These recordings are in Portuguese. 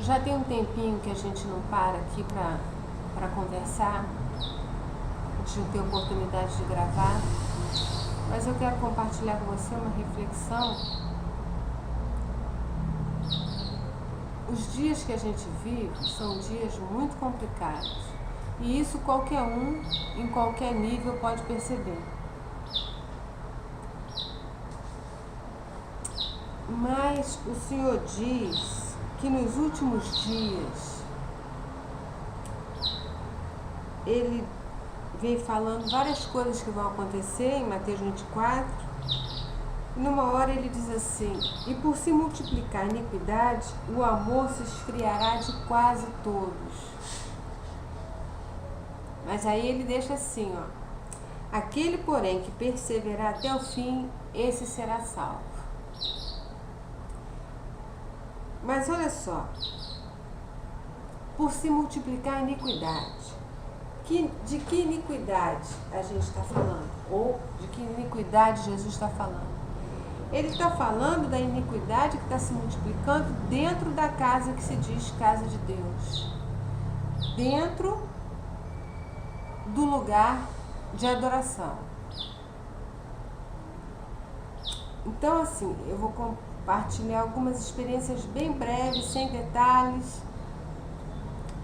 Já tem um tempinho que a gente não para aqui para conversar, de ter oportunidade de gravar, mas eu quero compartilhar com você uma reflexão. Os dias que a gente vive são dias muito complicados, e isso qualquer um, em qualquer nível, pode perceber. Mas o Senhor diz que nos últimos dias Ele vem falando várias coisas que vão acontecer em Mateus 24. E numa hora Ele diz assim: e por se multiplicar a iniquidade, o amor se esfriará de quase todos. Mas aí Ele deixa assim, ó: aquele, porém, que perseverar até o fim, esse será salvo. Mas olha só, por se multiplicar a iniquidade, de que iniquidade a gente está falando? Ou de que iniquidade Jesus está falando? Ele está falando da iniquidade que está se multiplicando dentro da casa que se diz casa de Deus, dentro do lugar de adoração. Então, assim, eu vou compartilhar algumas experiências bem breves, sem detalhes,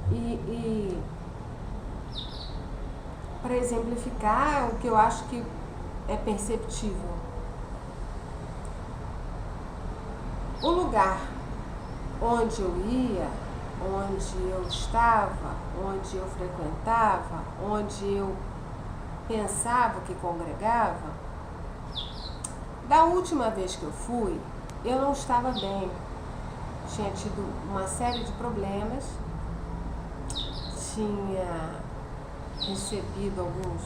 e para exemplificar o que eu acho que é perceptível. O lugar onde eu ia, onde eu estava, onde eu frequentava, onde eu pensava que congregava, da última vez que eu fui, eu não estava bem. Tinha tido uma série de problemas, tinha recebido algumas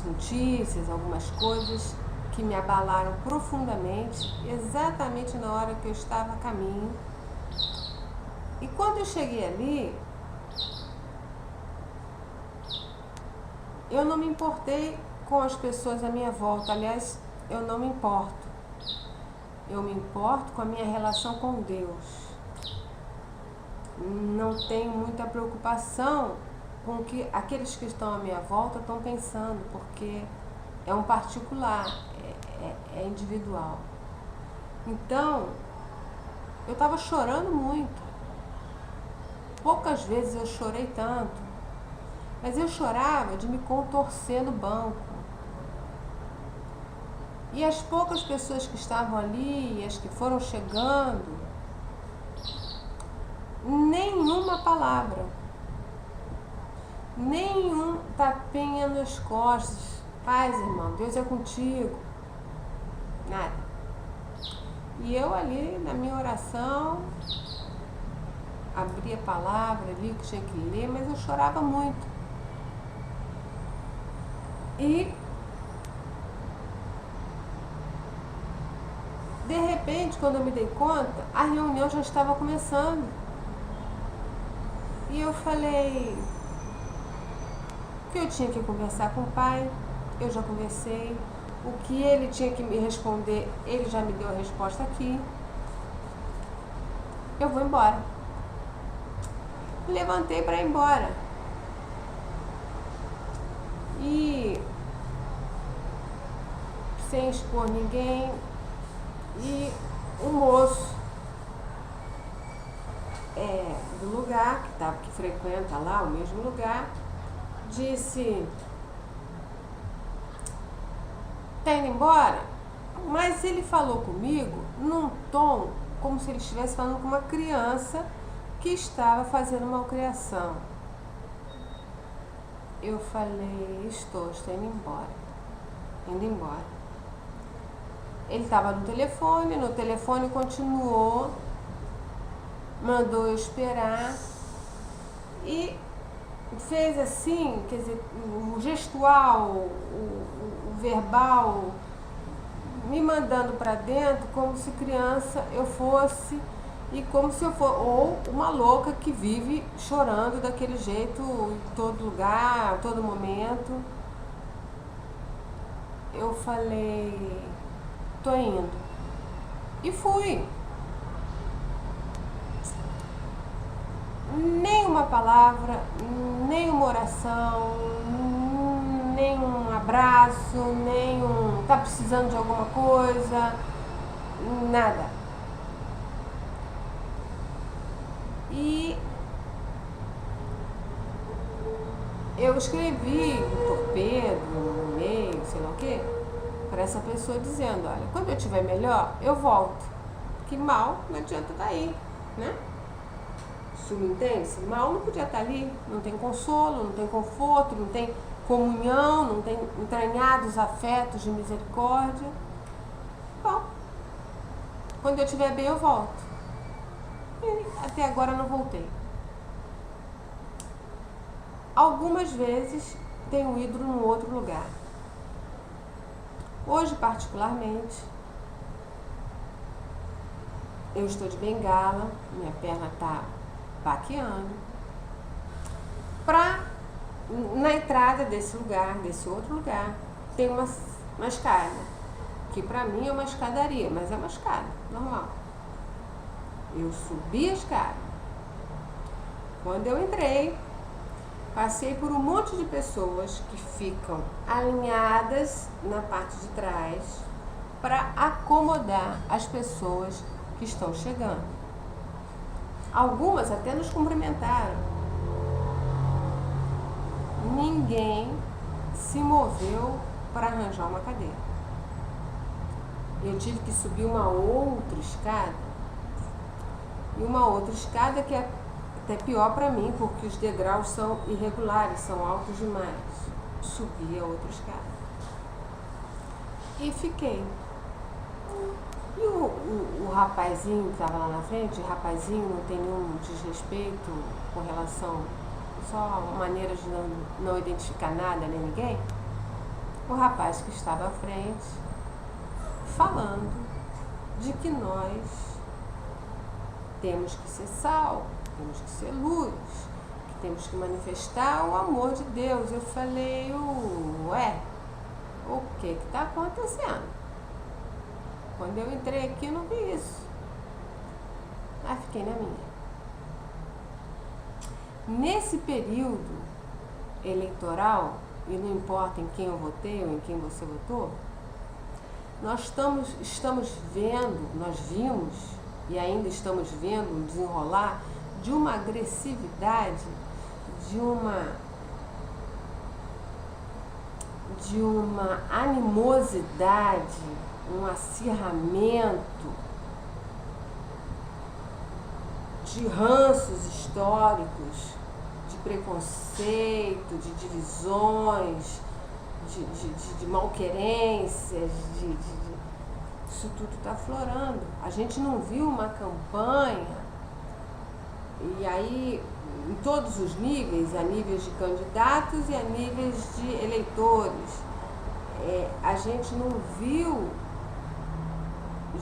notícias, algumas coisas que me abalaram profundamente, exatamente na hora que eu estava a caminho. E quando eu cheguei ali, eu não me importei com as pessoas à minha volta. Aliás, eu não me importo. Eu me importo com a minha relação com Deus. Não tenho muita preocupação com o que aqueles que estão à minha volta estão pensando, porque é um particular, é individual. Então, eu estava chorando muito. Poucas vezes eu chorei tanto, mas eu chorava de me contorcer no banco. E as poucas pessoas que estavam ali, as que foram chegando, nenhuma palavra, nenhum tapinha nas costas: paz, irmão, Deus é contigo. Nada. E eu ali na minha oração, abri a palavra, li o que tinha que ler, mas eu chorava muito. E de repente, quando eu me dei conta, a reunião já estava começando. E eu falei que eu tinha que conversar com o pai, eu já conversei. O que ele tinha que me responder, ele já me deu a resposta aqui. Eu vou embora. Levantei para ir embora. E sem expor ninguém, e um moço do lugar, que frequenta lá o mesmo lugar, disse: tá indo embora? Mas ele falou comigo num tom como se ele estivesse falando com uma criança que estava fazendo malcriação. Eu falei: estou indo embora. Indo embora. Ele estava no telefone continuou, mandou eu esperar e fez assim, quer dizer, o gestual, o verbal, me mandando para dentro como se criança eu fosse, e como se eu fosse, ou uma louca que vive chorando daquele jeito em todo lugar, a todo momento. Eu falei: tô indo. E fui. nem uma palavra, nem uma oração, nem um abraço, nem um tá precisando de alguma coisa, nada. E eu escrevi um torpedo, um e-mail, sei lá o quê, para essa pessoa dizendo, olha, quando eu estiver melhor, eu volto. Que mal não adianta estar aí, né? Subentende-se? Mal não podia estar ali, não tem consolo, não tem conforto, não tem comunhão, não tem entranhados afetos de misericórdia. Bom, quando eu estiver bem eu volto. E até agora não voltei. Algumas vezes tenho ido num outro lugar. Hoje, particularmente, eu estou de bengala, minha perna está baqueando. Na entrada desse lugar, desse outro lugar, tem uma escada, que para mim é uma escadaria, mas é uma escada, normal. Eu subi a escada. Quando eu entrei, passei por um monte de pessoas que ficam alinhadas na parte de trás para acomodar as pessoas que estão chegando. Algumas até nos cumprimentaram. Ninguém se moveu para arranjar uma cadeira. Eu tive que subir uma outra escada. E uma outra escada que é até pior para mim, porque os degraus são irregulares, são altos demais. Subi a outra escada. E fiquei. E o rapazinho que estava lá na frente, rapazinho, não tem nenhum desrespeito com relação, só maneira de não identificar nada nem ninguém. O rapaz que estava à frente, falando de que nós temos que ser sal, temos que ser luz, que temos que manifestar o amor de Deus. Eu falei, ué, o que está acontecendo? Quando eu entrei aqui, eu não vi isso. Fiquei na minha. Nesse período eleitoral, e não importa em quem eu votei ou em quem você votou, nós estamos vendo, nós vimos e ainda estamos vendo um desenrolar de uma agressividade, de uma animosidade, um acirramento de ranços históricos, de preconceito, de divisões, de malquerências, isso tudo está aflorando. A gente não viu uma campanha, e aí em todos os níveis, a níveis de candidatos e a níveis de eleitores, a gente não viu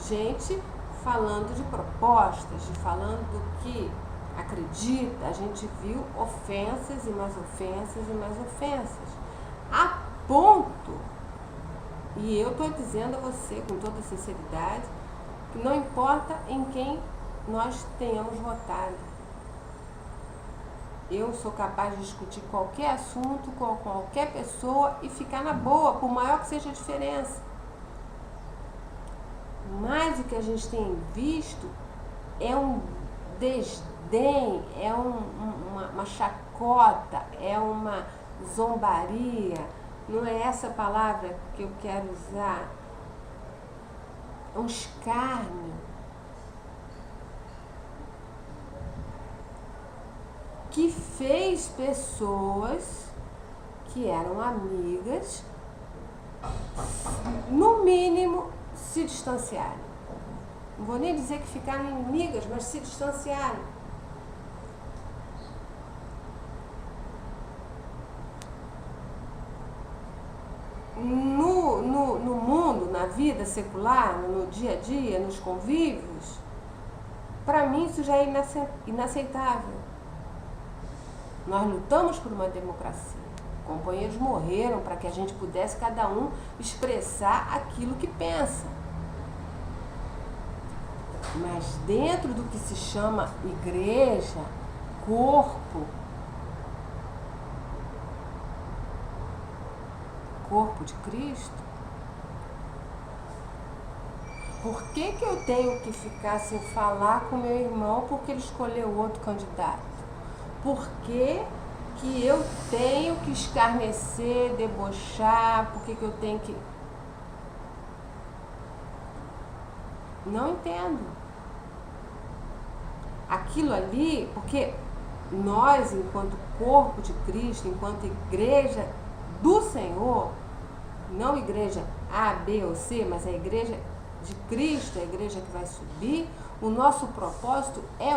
gente falando de propostas, falando do que acredita. A gente viu ofensas e mais ofensas e mais ofensas, a ponto, e eu estou dizendo a você com toda sinceridade, que não importa em quem nós tenhamos votado, eu sou capaz de discutir qualquer assunto com qualquer pessoa e ficar na boa, por maior que seja a diferença. Mas o que a gente tem visto é um desdém, é uma chacota, é uma zombaria. Não é essa palavra que eu quero usar. É um escárnio. Que fez pessoas que eram amigas, no mínimo, se distanciarem. Não vou nem dizer que ficaram inimigas, mas se distanciarem. No mundo, na vida secular, no dia a dia, nos convívios, para mim isso já é inaceitável. Nós lutamos por uma democracia. Companheiros morreram para que a gente pudesse cada um expressar aquilo que pensa. Mas dentro do que se chama igreja, corpo de Cristo, por que eu tenho que ficar sem falar com meu irmão porque ele escolheu outro candidato? Por que eu tenho que escarnecer, debochar? Por que eu tenho que... Não entendo. Aquilo ali, porque nós, enquanto corpo de Cristo, enquanto igreja do Senhor, não igreja A, B ou C, mas a igreja de Cristo, a igreja que vai subir, o nosso propósito é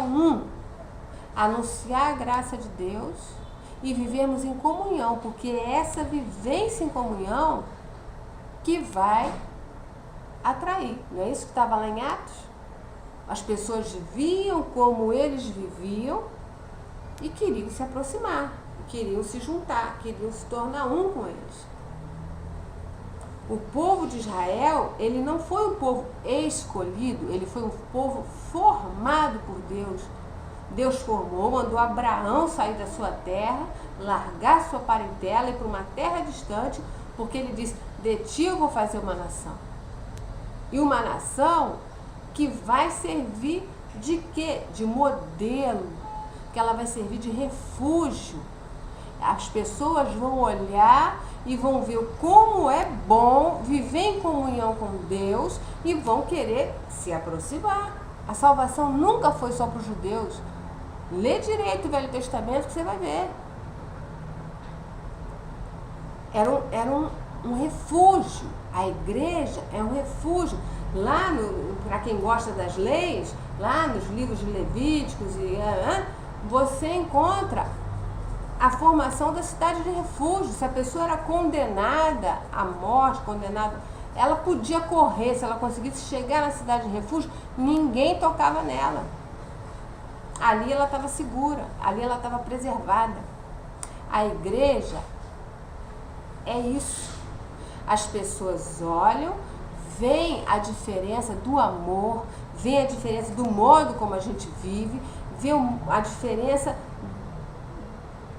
anunciar a graça de Deus e vivermos em comunhão, porque é essa vivência em comunhão que vai atrair. Não é isso que estava lá em Atos? As pessoas viam como eles viviam e queriam se aproximar, queriam se juntar, queriam se tornar um com eles. O povo de Israel, ele não foi um povo escolhido, ele foi um povo formado por Deus. Deus formou, mandou Abraão sair da sua terra, largar sua parentela e ir para uma terra distante, porque ele disse, de ti eu vou fazer uma nação. E uma nação que vai servir de quê? De modelo, que ela vai servir de refúgio. As pessoas vão olhar e vão ver como é bom viver em comunhão com Deus e vão querer se aproximar. A salvação nunca foi só para os judeus. Lê direito o Velho Testamento que você vai ver. Era um refúgio. A igreja é um refúgio. Lá, para quem gosta das leis, lá nos livros de Levíticos, você encontra a formação da cidade de refúgio. Se a pessoa era condenada à morte, ela podia correr. Se ela conseguisse chegar na cidade de refúgio, ninguém tocava nela. Ali ela estava segura, ali ela estava preservada. A igreja é isso. As pessoas olham, veem a diferença do amor, veem a diferença do modo como a gente vive, veem a diferença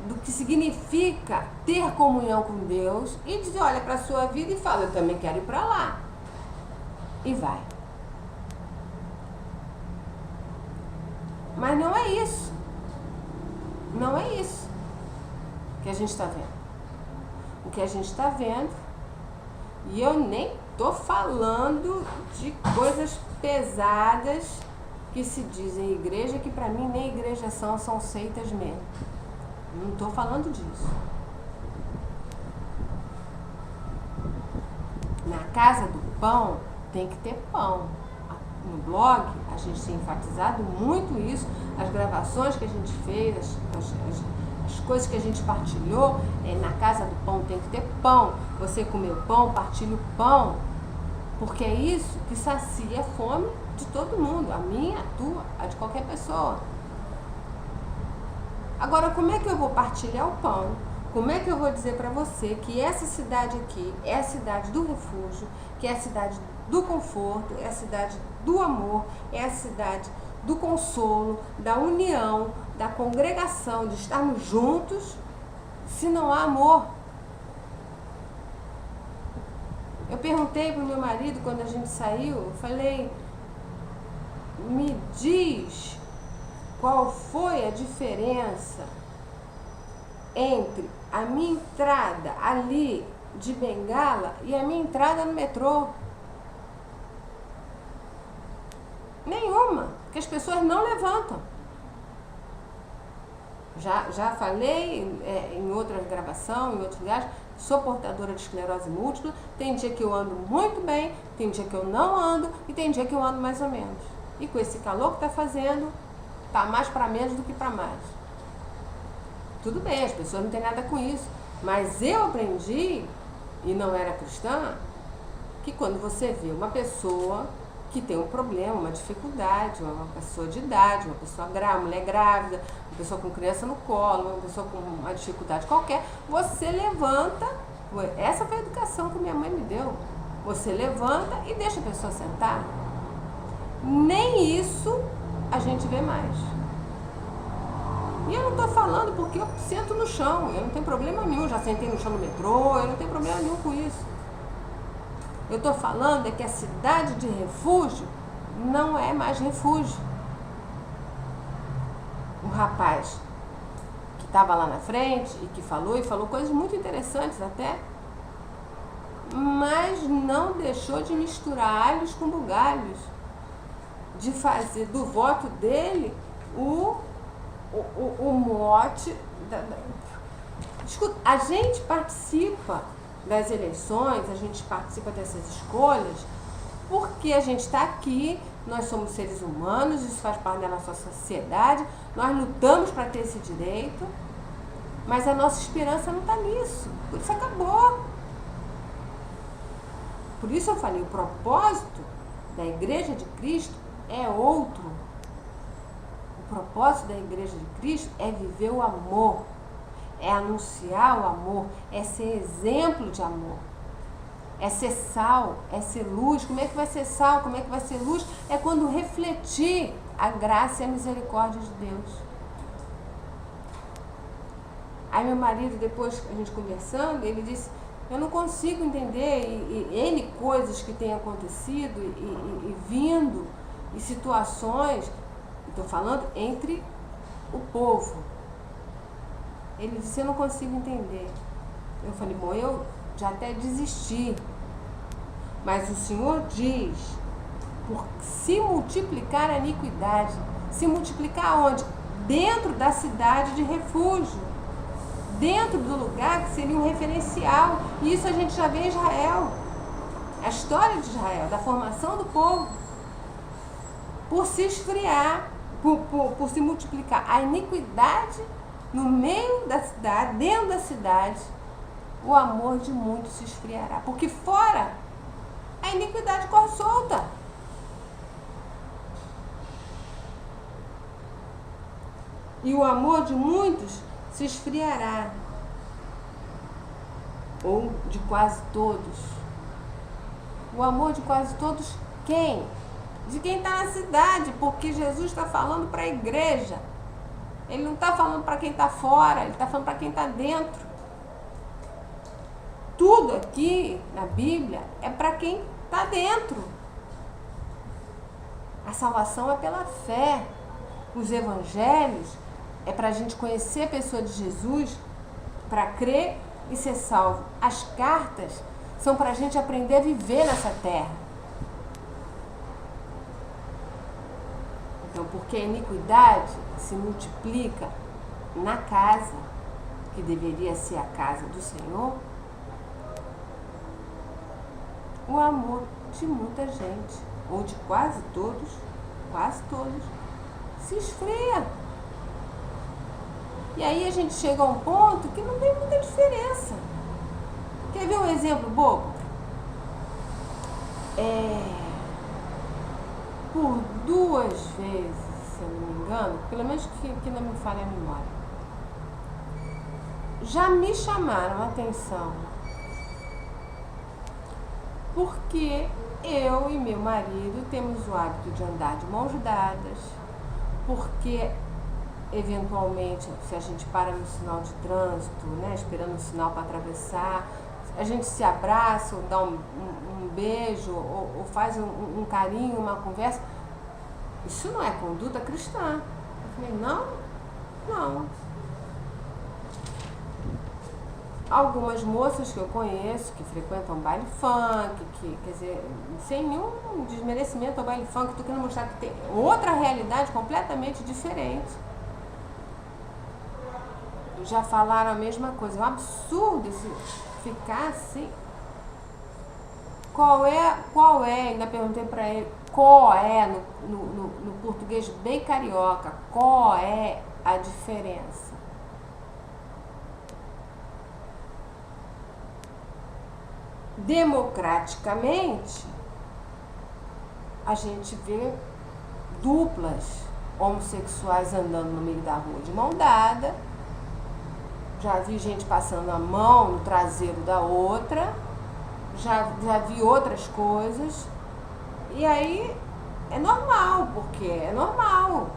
do que significa ter comunhão com Deus e diz, olha para a sua vida e fala, eu também quero ir para lá. E vai. Mas não é isso. Não é isso que a gente está vendo. O que a gente está vendo, e eu nem estou falando de coisas pesadas que se dizem igreja, que para mim nem igreja são seitas mesmo. Não estou falando disso. Na casa do pão tem que ter pão. No blog a gente tem enfatizado muito isso, as gravações que a gente fez, as coisas que a gente partilhou, na casa do pão tem que ter pão. Você comeu pão, partilha o pão, porque é isso que sacia a fome de todo mundo, a minha, a tua, a de qualquer pessoa. Agora, como é que eu vou partilhar o pão? Como é que eu vou dizer para você que essa cidade aqui é a cidade do refúgio, que é a cidade do conforto, é a cidade do amor, é a cidade do consolo, da união, da congregação, de estarmos juntos, se não há amor? Eu perguntei para o meu marido quando a gente saiu, eu falei, me diz qual foi a diferença entre a minha entrada ali de Bengala e a minha entrada no metrô. Nenhuma, porque as pessoas não levantam. Já falei em outra gravação, em outros lugares, sou portadora de esclerose múltipla, tem dia que eu ando muito bem, tem dia que eu não ando e tem dia que eu ando mais ou menos. E com esse calor que está fazendo, tá mais para menos do que para mais. Tudo bem, as pessoas não têm nada com isso, mas eu aprendi, e não era cristã, que quando você vê uma pessoa que tem um problema, uma dificuldade, uma pessoa de idade, uma pessoa grávida, mulher grávida, uma pessoa com criança no colo, uma pessoa com uma dificuldade qualquer, você levanta, essa foi a educação que minha mãe me deu, você levanta e deixa a pessoa sentar. Nem isso a gente vê mais. E eu não estou falando porque eu sento no chão, eu não tenho problema nenhum, já sentei no chão no metrô, eu não tenho problema nenhum com isso. Eu estou falando é que a cidade de refúgio não é mais refúgio. Um rapaz que estava lá na frente e que falou coisas muito interessantes até, mas não deixou de misturar alhos com bugalhos, de fazer do voto dele o mote. Escuta, a gente participa das eleições, a gente participa dessas escolhas porque a gente está aqui, nós somos seres humanos, isso faz parte da nossa sociedade, nós lutamos para ter esse direito, mas a nossa esperança não está nisso, por isso acabou. Por isso eu falei, o propósito da Igreja de Cristo é outro. O propósito da Igreja de Cristo é viver o amor, é anunciar o amor, é ser exemplo de amor, é ser sal, é ser luz. Como é que vai ser sal? Como é que vai ser luz? É quando refletir a graça e a misericórdia de Deus. Aí meu marido, depois a gente conversando, ele disse, eu não consigo entender N coisas que têm acontecido e vindo, e situações, estou falando entre o povo. Ele disse, eu não consigo entender. Eu falei, bom, eu já até desisti. Mas o Senhor diz, por se multiplicar a iniquidade, se multiplicar onde? Dentro da cidade de refúgio, dentro do lugar que seria um referencial. E isso a gente já vê em Israel. A história de Israel, da formação do povo, por se esfriar, por se multiplicar a iniquidade no meio da cidade, dentro da cidade, o amor de muitos se esfriará. Porque fora, a iniquidade corre solta. E o amor de muitos se esfriará. Ou de quase todos. O amor de quase todos, quem? De quem está na cidade, porque Jesus está falando para a igreja. Ele não está falando para quem está fora, ele está falando para quem está dentro. Tudo aqui na Bíblia é para quem está dentro. A salvação é pela fé. Os evangelhos é para a gente conhecer a pessoa de Jesus, para crer e ser salvo. As cartas são para a gente aprender a viver nessa terra. Então, porque a iniquidade se multiplica na casa, que deveria ser a casa do Senhor, o amor de muita gente, ou de quase todos, se esfria. E aí a gente chega a um ponto que não tem muita diferença. Quer ver um exemplo bobo? Por 2 vezes, se eu não me engano, pelo menos que não me falha a memória, já me chamaram a atenção porque eu e meu marido temos o hábito de andar de mãos dadas, porque eventualmente, se a gente para no sinal de trânsito, né, esperando o sinal para atravessar, a gente se abraça, ou dá um beijo, ou faz um carinho, uma conversa. Isso não é conduta cristã. Eu falei, não. Algumas moças que eu conheço, que frequentam baile funk, quer dizer, sem nenhum desmerecimento ao baile funk, estou querendo mostrar que tem outra realidade completamente diferente. Já falaram a mesma coisa. É um absurdo esse ficar assim. Qual é, ainda perguntei para ele, qual é, no português bem carioca, qual é a diferença? Democraticamente, a gente vê duplas homossexuais andando no meio da rua de mão dada. Já vi gente passando a mão no traseiro da outra, já vi outras coisas, e aí é normal, porque é normal.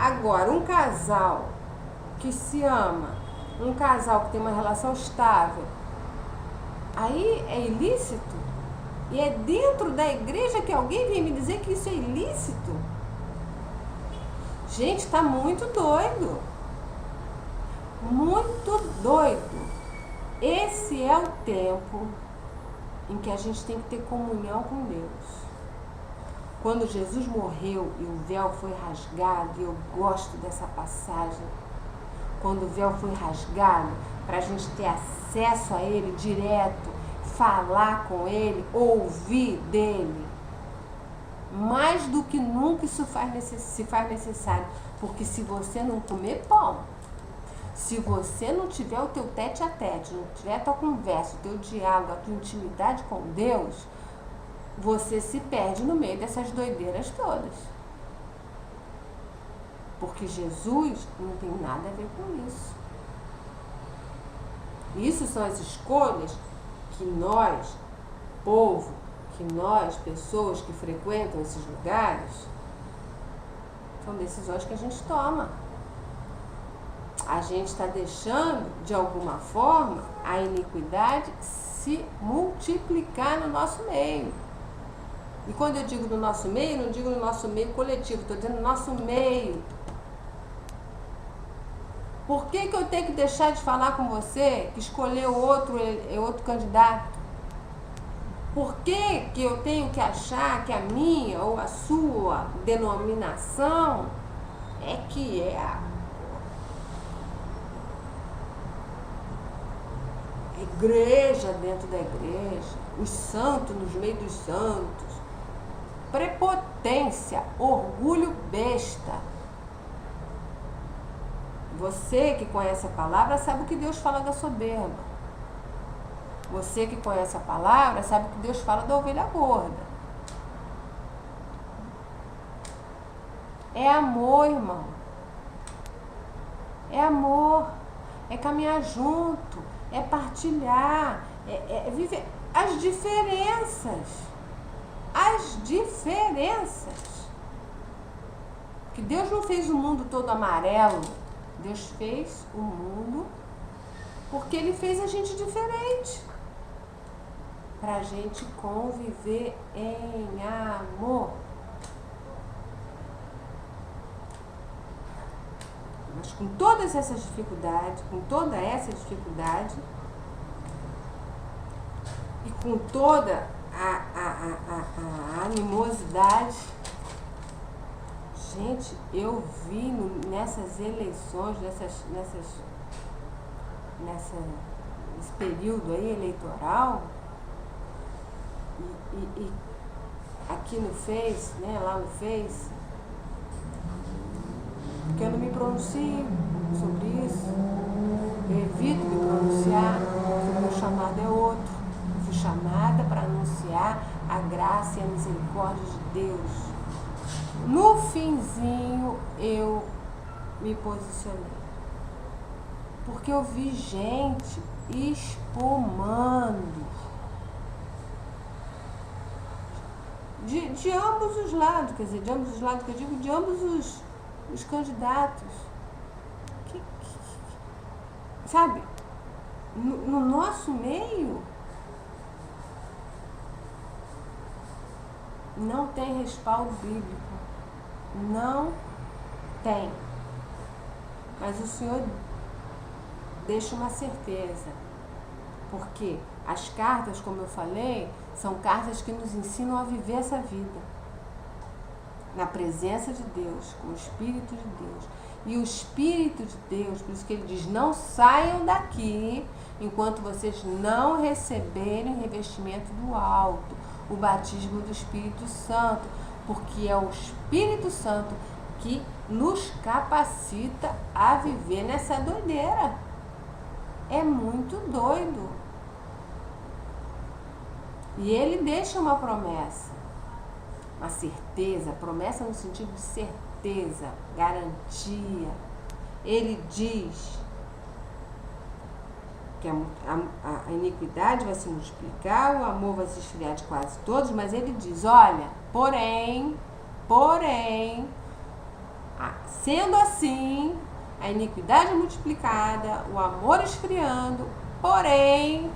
Agora, um casal que se ama, um casal que tem uma relação estável, aí é ilícito? E é dentro da igreja que alguém vem me dizer que isso é ilícito? Gente, tá muito doido. Muito doido. Esse é o tempo em que a gente tem que ter comunhão com Deus. Quando Jesus morreu e o véu foi rasgado, e eu gosto dessa passagem, quando o véu foi rasgado, para a gente ter acesso a Ele direto, falar com Ele, ouvir dEle, mais do que nunca isso se faz necessário, porque se você não comer pão, se você não tiver o teu tete a tete, não tiver a tua conversa, o teu diálogo, a tua intimidade com Deus, você se perde no meio dessas doideiras todas. Porque Jesus não tem nada a ver com isso. Isso são as escolhas que nós, povo, que nós, pessoas que frequentam esses lugares, são decisões que a gente toma. A gente está deixando, de alguma forma, a iniquidade se multiplicar no nosso meio. E quando eu digo no nosso meio, não digo no nosso meio coletivo, estou dizendo no nosso meio. Por que eu tenho que deixar de falar com você que escolheu outro candidato? Por que eu tenho que achar que a minha ou a sua denominação é que é a igreja dentro da igreja, os santos nos meios dos santos? Prepotência, orgulho besta. Você que conhece a palavra sabe o que Deus fala da soberba. Você que conhece a palavra sabe o que Deus fala da ovelha gorda. É amor, irmão. É amor. É caminhar junto. É partilhar. É viver as diferenças. As diferenças. Que Deus não fez o mundo todo amarelo. Deus fez o mundo porque Ele fez a gente diferente. Para a gente conviver em amor. Mas com todas essas dificuldades, com toda essa dificuldade e com toda a animosidade, gente, eu vi nessas eleições, nesse período aí eleitoral, e aqui no Face, né, lá no Face, porque eu não me pronuncio sobre isso, eu evito me pronunciar, porque o meu chamado é outro. Eu fui chamada para anunciar a graça e a misericórdia de Deus. No finzinho eu me posicionei, porque eu vi gente espumando de ambos os lados, quer dizer, de ambos os lados que eu digo, de ambos os candidatos. Sabe, no nosso meio não tem respaldo bíblico. Não tem. Mas o Senhor deixa uma certeza. Porque as cartas, como eu falei, são cartas que nos ensinam a viver essa vida. Na presença de Deus, com o Espírito de Deus. E o Espírito de Deus, por isso que ele diz, não saiam daqui enquanto vocês não receberem o revestimento do alto, o batismo do Espírito Santo, porque é o Espírito Santo que nos capacita a viver nessa doideira. É muito doido. E ele deixa uma promessa, uma certeza, promessa no sentido de certeza, garantia. Ele diz que a iniquidade vai se multiplicar, o amor vai se esfriar de quase todos, mas ele diz, olha, porém, Sendo assim, a iniquidade multiplicada, o amor esfriando, porém,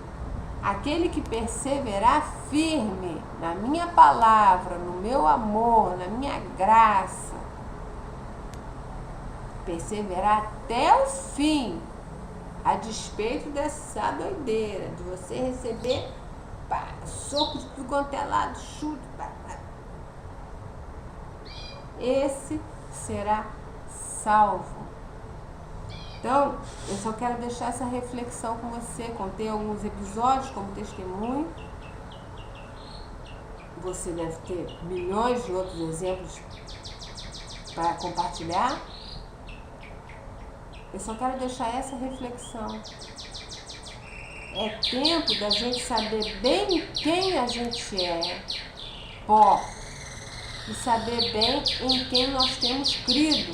aquele que perseverar firme na minha palavra, no meu amor, na minha graça, perseverar até o fim, a despeito dessa doideira, de você receber soco de tudo quanto é lado, chute, esse será salvo. Então, eu só quero deixar essa reflexão com você. Contei alguns episódios como testemunho. Você deve ter milhões de outros exemplos para compartilhar. Eu só quero deixar essa reflexão. É tempo da gente saber bem quem a gente é, pó, e saber bem em quem nós temos crido,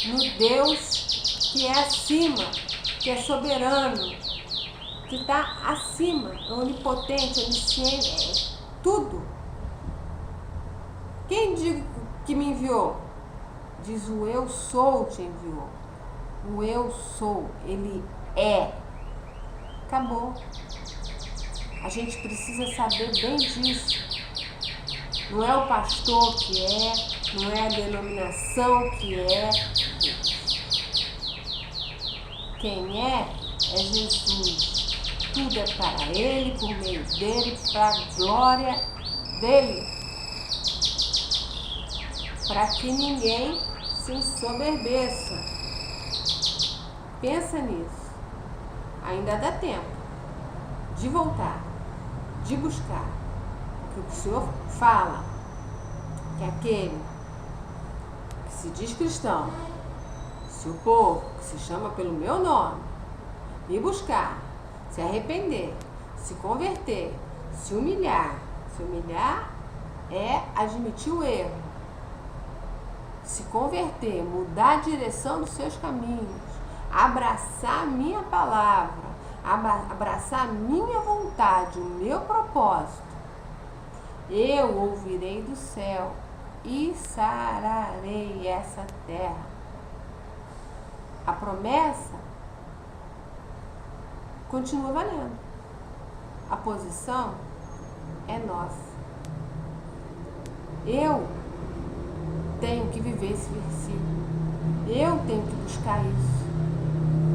no Deus que é acima, que é soberano, que está acima, é onipotente, onisciente, tudo. Quem diz que me enviou? Diz o eu sou te enviou. O eu sou, ele é. Acabou. A gente precisa saber bem disso. Não é o pastor que é, não é a denominação que é. Quem é Jesus. Tudo é para Ele, por meio dele, para a glória dele. Para que ninguém se ensoberbeça. Pensa nisso. Ainda dá tempo de voltar, de buscar o que o Senhor fala, que aquele que se diz cristão, se o povo que se chama pelo meu nome, me buscar, se arrepender, se converter, se humilhar é admitir o erro, se converter, mudar a direção dos seus caminhos, abraçar a minha palavra, abraçar a minha vontade, o meu propósito, eu ouvirei do céu e sararei essa terra. A promessa continua valendo. A posição é nossa. Eu tenho que viver esse versículo. Eu tenho que buscar isso.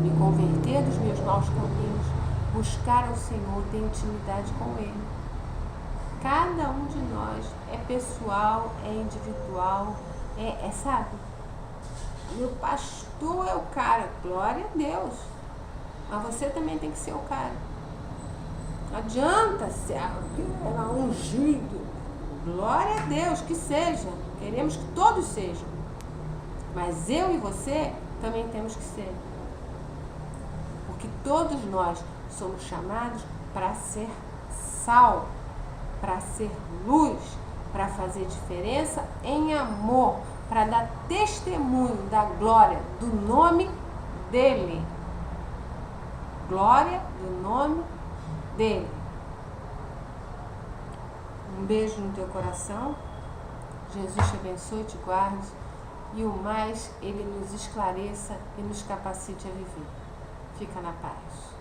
Me converter dos meus maus caminhos. Buscar ao Senhor, ter intimidade com Ele. Cada um de nós é pessoal, é individual, sabe? Meu pastor é o cara, glória a Deus. Mas você também tem que ser o cara. Não adianta ser ungido. Glória a Deus, que seja. Queremos que todos sejam. Mas eu e você também temos que ser. Porque todos nós somos chamados para ser sal, para ser luz, para fazer diferença em amor, para dar testemunho da glória do nome dele. Glória do nome dele. Um beijo no teu coração. Jesus te abençoe, te guarde. E o mais, ele nos esclareça e nos capacite a viver. Fica na paz.